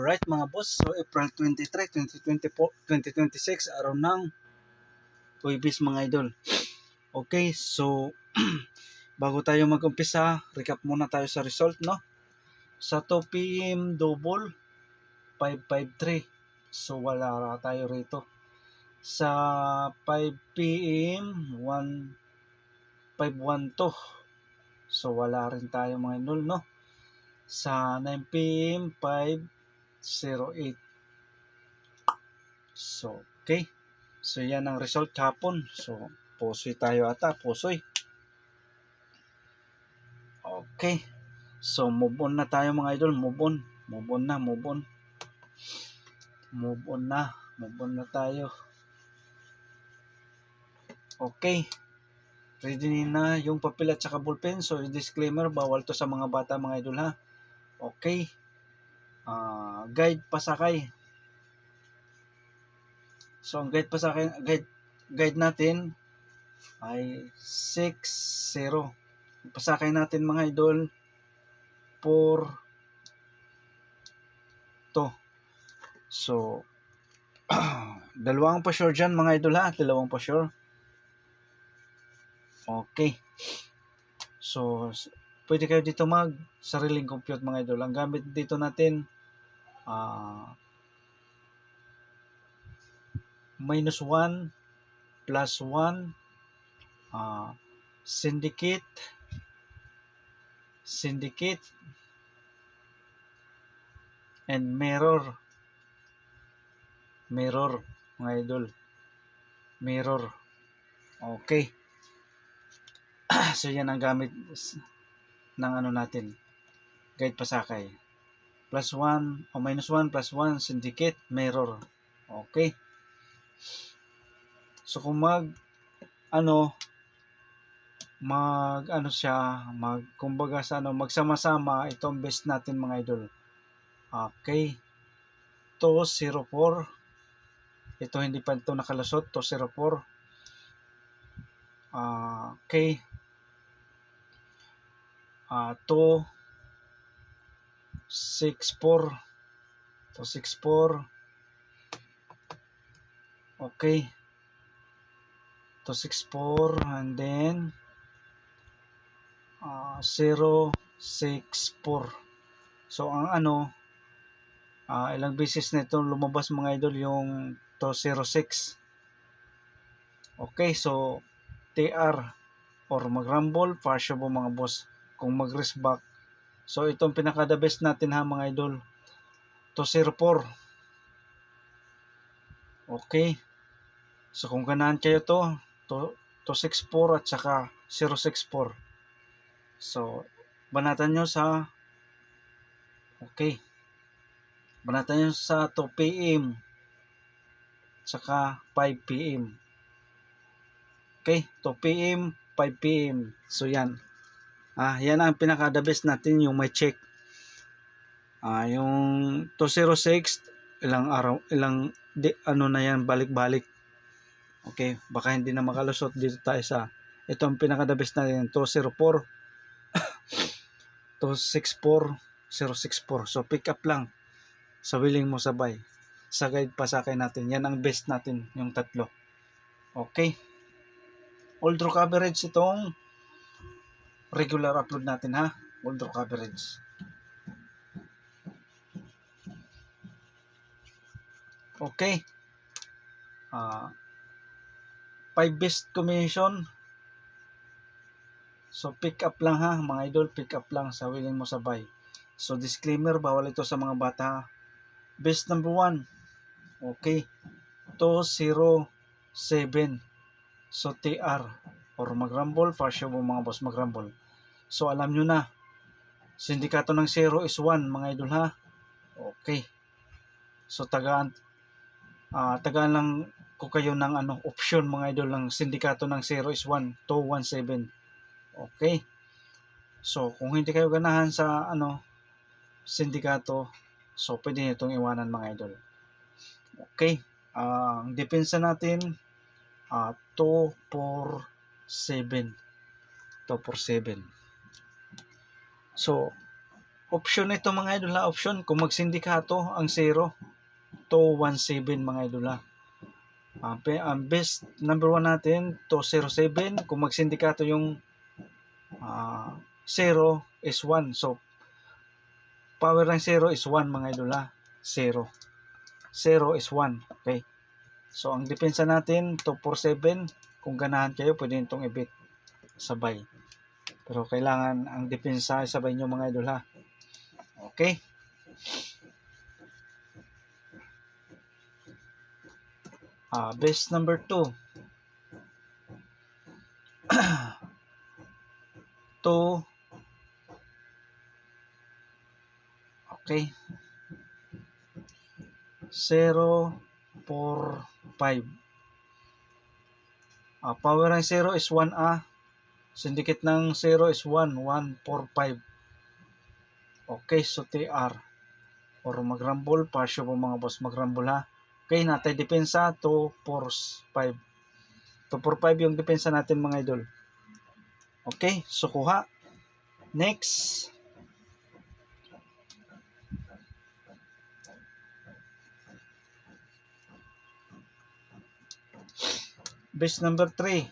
Alright mga boss, so April 23, 2024, 2026, araw ng Huwebes mga idol. Okay, so bago tayo mag-umpisa, recap muna tayo sa result, no? Sa 2 p.m. double, 553. So wala tayo rito. Sa 5 p.m. 1512. So wala rin tayo mga idol, no? Sa 9 p.m. 508. So, okay. So, yan ang result kahapon. So, pusoy tayo ata. Pusoy. Okay. So, move on na tayo mga idol. Move on. Move on na. Move on. Move on na. Move on na tayo. Okay. Ready na yung papel at saka ballpen. So, disclaimer, bawal to sa mga bata mga idol ha. Okay. Guide pasakay. So, ang guide pasakay, guide natin ay 6-0. Pasakay natin mga idol for to. So, dalawang pa sure dyan mga idol ha. Dalawang pa sure. Okay. So, pwede kayo dito mag sariling compute mga idol. Ang gamit dito natin -1 plus 1 syndicate and mirror mga idol. Mirror. Okay. So yan ang gamit ng ano natin, guide pasakay. +1 o -1 plus 1 syndicate mirror. Okay. So kung kumbaga sa magsama-sama itong best natin mga idol. Okay. 204. Ito hindi pa ito nakalusot. 204. Okay. 264. Okay. 264 and then 064. So ang ilang beses na ito lumabas mga idol yung 206. Okay, so TR or mag-rumble, partial mga boss. Kung mag-risk back. So itong pinaka-the best natin ha mga idol. 204. Okay. So kung ganahan kayo to 264 at saka 064. So banatan nyo sa banatan nyo sa 2 p.m. saka 5 p.m. Okay, 2 p.m. 5 p.m. So yan. Yan ang pinaka-the best natin, yung may check. Yung 206 ilang araw, na yan, balik-balik. Okay, baka hindi na makalusot dito tayo sa ito ang pinaka-the best natin, 204 264 064. So pick up lang sa willing mo sabay sa guide pasakay natin. Yan ang best natin, yung tatlo. Okay. All draw coverage itong regular upload natin ha. All draw coverage. Okay. 5 best combination. So pick up lang ha mga idol, pick up lang sa willing mo sabay. So disclaimer, bawal ito sa mga bata. Best number 1. Okay. 207. So TR or mag-rumble, partial mga boss mag-rumble. So alam nyo na, sindikato ng 0 is 1 mga idol ha. Okay. So tagaan lang ko kayo ng option mga idol ng sindikato ng 0 is 1, 217. Okay. So kung hindi kayo ganahan sa sindikato, so pwede nyo itong iwanan mga idol. Okay. Ang depensa natin 247. So Option ito mga idol ha, option kung magsindikato ang 0 to 17 mga idol ha. Ang best number 1 natin to 07, kung magsindikato yung 0 is 1. So power ng 0 is 1 mga idol ha. 0. 0 is 1. Okay. So ang depensa natin to 47, kung ganahan kayo pwede itong ibit sabay. Pero kailangan ang depensa sabay nyo mga idol ha. Okay. Base number 2. 2. Okay. 0, 4, 5. Power ng 0 is 1A. Syndicate ng 0 is 1, 1, 4, 5. Okay, so TR. Or magrambol, pasyo po mga boss, magrambol ha. Okay, natay depensa 2, 4, 5. 2, 4, 5 yung depensa natin mga idol. Okay, so kuha. Next. Base number 3.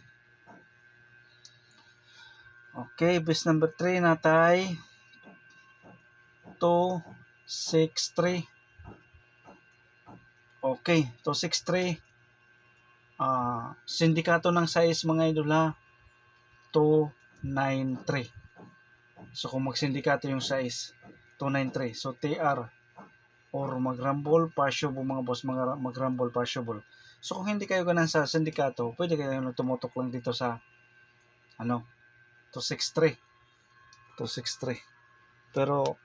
Okay, base number 3 natay 2, 6, 3. Okay, 2, 6, 3. Sindikato ng size mga idol ha, 293. So kung magsindikato yung size 293, so TR or magrambol partiable mga boss, magrambol partiable. So kung hindi kayo ganun sa sindikato, pwede kayo tumutok lang dito sa 263. 263. Pero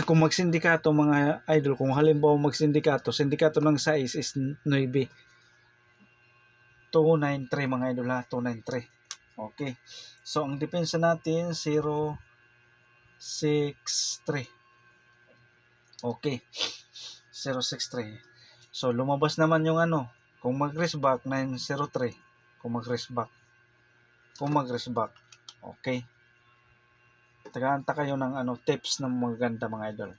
kung magsindikato mga idol, kung halimbawa sindikato ng size is 9. 293 mga idol ha, 293. Okay. So ang depensa natin 0, 6, 3. Okay. 0, 6, 3. So lumabas naman yung kung mag-raise back 903. Kung mag-raise back. Okay. Tagaanta kayo ng tips ng maganda mga idol.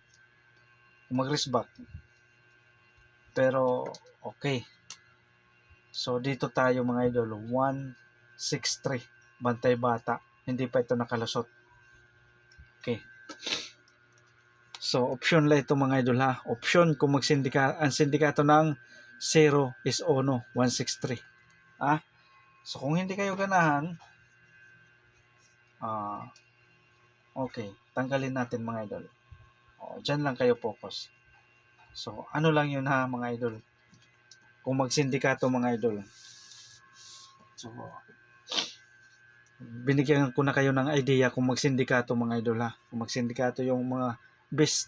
Kung mag-raise back. Pero okay. So dito tayo mga idol, 163. Bantay bata. Hindi pa ito nakalusot. Okay. So option lang ito mga idol ha. Option kung ang sindikato ng 0 is 163. So kung hindi kayo ganahan, okay, tanggalin natin mga idol. Diyan lang kayo focus. So ano lang yun ha mga idol. Kung magsindikato mga idol. So binigyan ko na kayo ng idea kung magsindikato mga idol ha. Kung magsindikato yung mga best,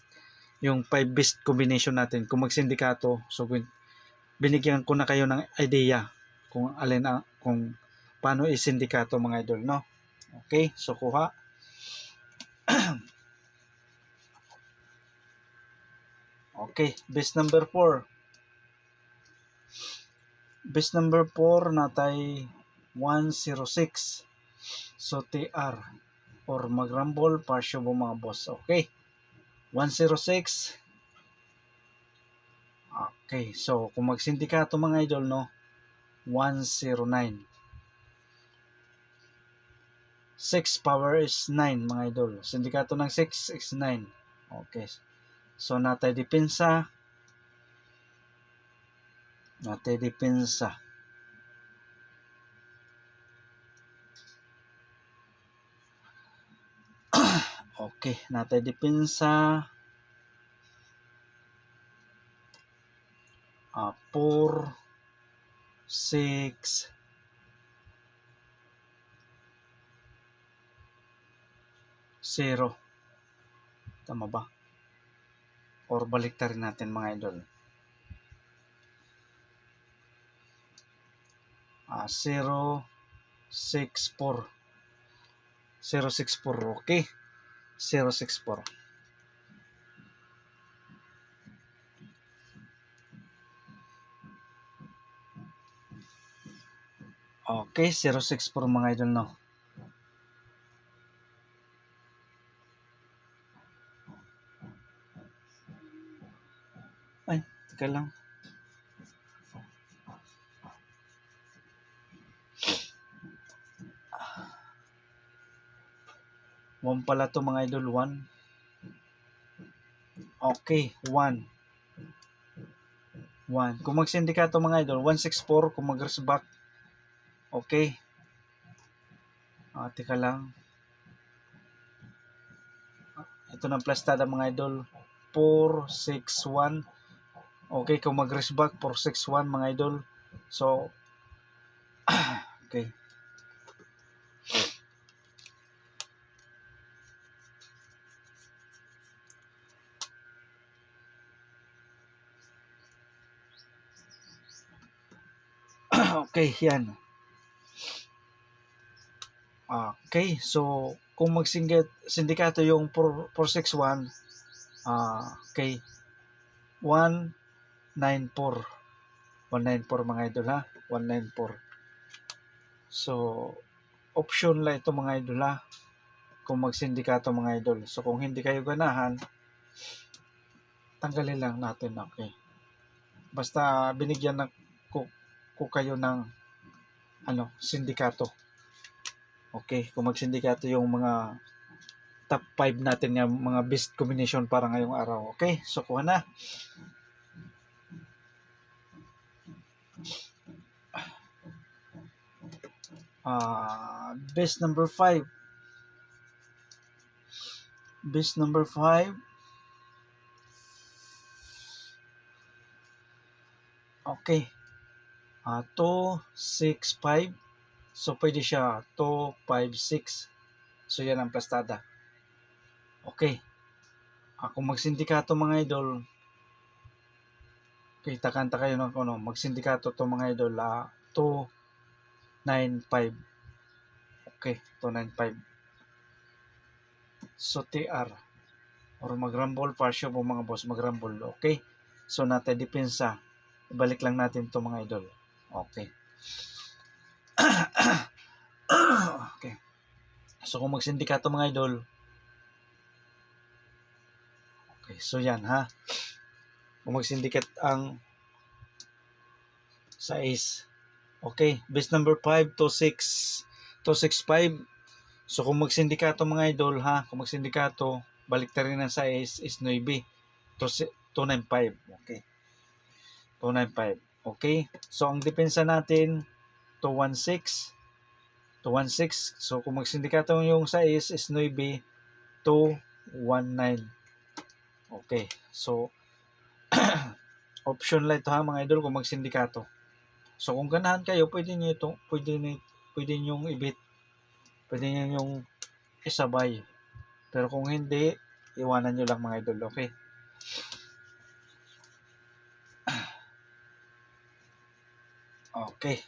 yung 5 best combination natin. Kung magsindikato, so binigyan ko na kayo ng idea kung alin kung paano isindikato mga idol, no? Okay, so kuha. Okay, base number 4. Base number 4 natay 106. So TR or magrambol partial mo mga boss. Okay. 106. Okay, so kung magsindikato mga idol, no, 109. 6 power is 9 mga idol. Sindikato ng 6 is 9. Okay. So natay depensa. Okay, natay depensa 4, 6, 0. Tama ba? Or baliktarin natin mga idol. 0, 6, 4. 0, 6, 4. Okay. 0, 6, 4. Okay, 0, 6, 4 mga idol, no. Teka lang. One pala to mga idol. 1. Okay, 1. 1. Kung magsindikato mga idol, 164. Kung mag-resback, okay. Teka lang. Ito ng plastada mga idol. 461. Okay, kung mag-resback, 461 mga idol. So, okay. Okay, yan. Okay, so kung sindikato yung 461, okay, 194. 194 mga idol ha, 194. So, option lang ito mga idol ha, kung magsindikato mga idol. So, kung hindi kayo ganahan, tanggalin lang natin, okay. Basta binigyan na ko kayo ng sindikato. Okay, kung magsindikato yung mga top 5 natin nga mga best combination para ngayong araw. Okay, so kuha na. Best number 5. Best number 5. Okay. 2, 6, 5. So, pwede siya 2, 5, 6. So, yan ang plastada. Okay. Kung magsindikato mga idol, okay, takanta kayo ng magsindikato to mga idol, 2, 9, 5. Okay, 2, 9, 5. So, TR. Or mag-rumble, partial po mga boss, mag-rumble. Okay. So, natin depensa. Ibalik lang natin to mga idol. Okay. Okay. So, kung magsindikato mga idol, okay, so yan ha. Kung magsindikat ang sa ace. Okay, best number 5, 2, 6, 2, 6, 5. So, kung magsindikato mga idol ha, kung magsindikato, balik ta rin sa ace is 9. 295. Okay. 295. Okay. So, ang depensa natin, 216. 216. So, kung magsindikato yung sa ace is 9. 219. Okay. So, option lang ito ha mga idol kung magsindikato. So, kung ganahan kayo, pwede nyo ibit. Pwede nyo yung isabay. Pero kung hindi, iwanan nyo lang mga idol. Okay. Okay.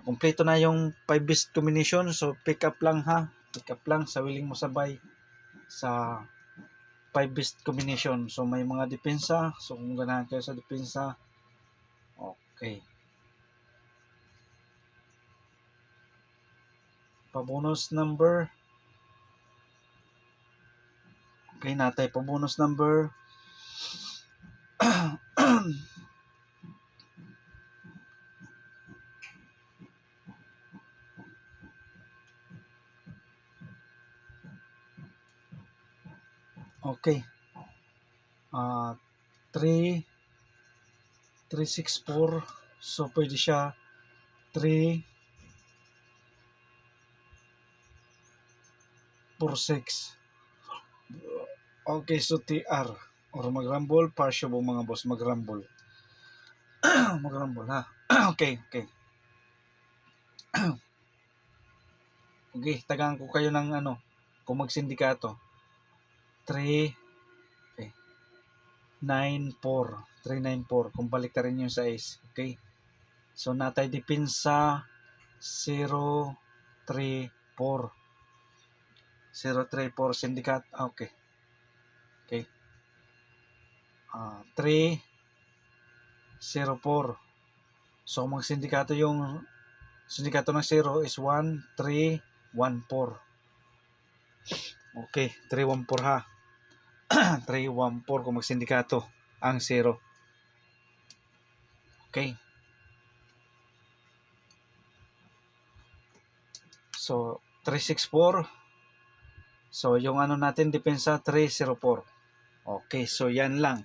Kompleto na yung 5 best combination. So, pick up lang ha. Pick up lang sa willing mo sabay sa 5 best combination. So, may mga depensa. So, kung ganahan kayo sa depensa, okay. Pa-bonus number. Okay, natay pa-bonus number. Okay. 3, 364. So, pwede siya 3, 4, 6. Okay, so TR. Or mag-rumble, partial po mga boss, mag-rumble. Mag-rumble ha. Okay, okay. Okay, tagaan ko kayo ng kung magsindikato. 3, okay. 9-4. 3-9-4. Kung balik ta rin yung sa ace. Okay. So, natay depensa 0-3-4. 0-3-4 sindikat. Okay. Okay. 3-0-4. So, magsindikato yung sindikato ng 0 is 1-3-1-4. Okay. 3-1-4 ha. 314 kung magsindikato ang 0. Okay. So, 364. So, yung ano natin, depensa 304. Okay, so yan lang.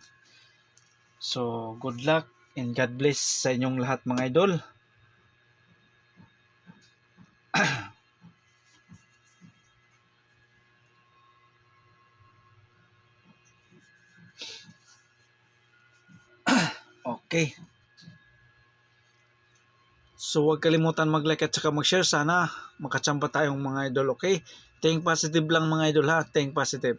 So, good luck and God bless sa inyong lahat mga idol. Okay. So, huwag kalimutan mag-like at saka mag-share. Sana makachamba tayong mga idol, okay? Think positive lang mga idol ha. Think positive.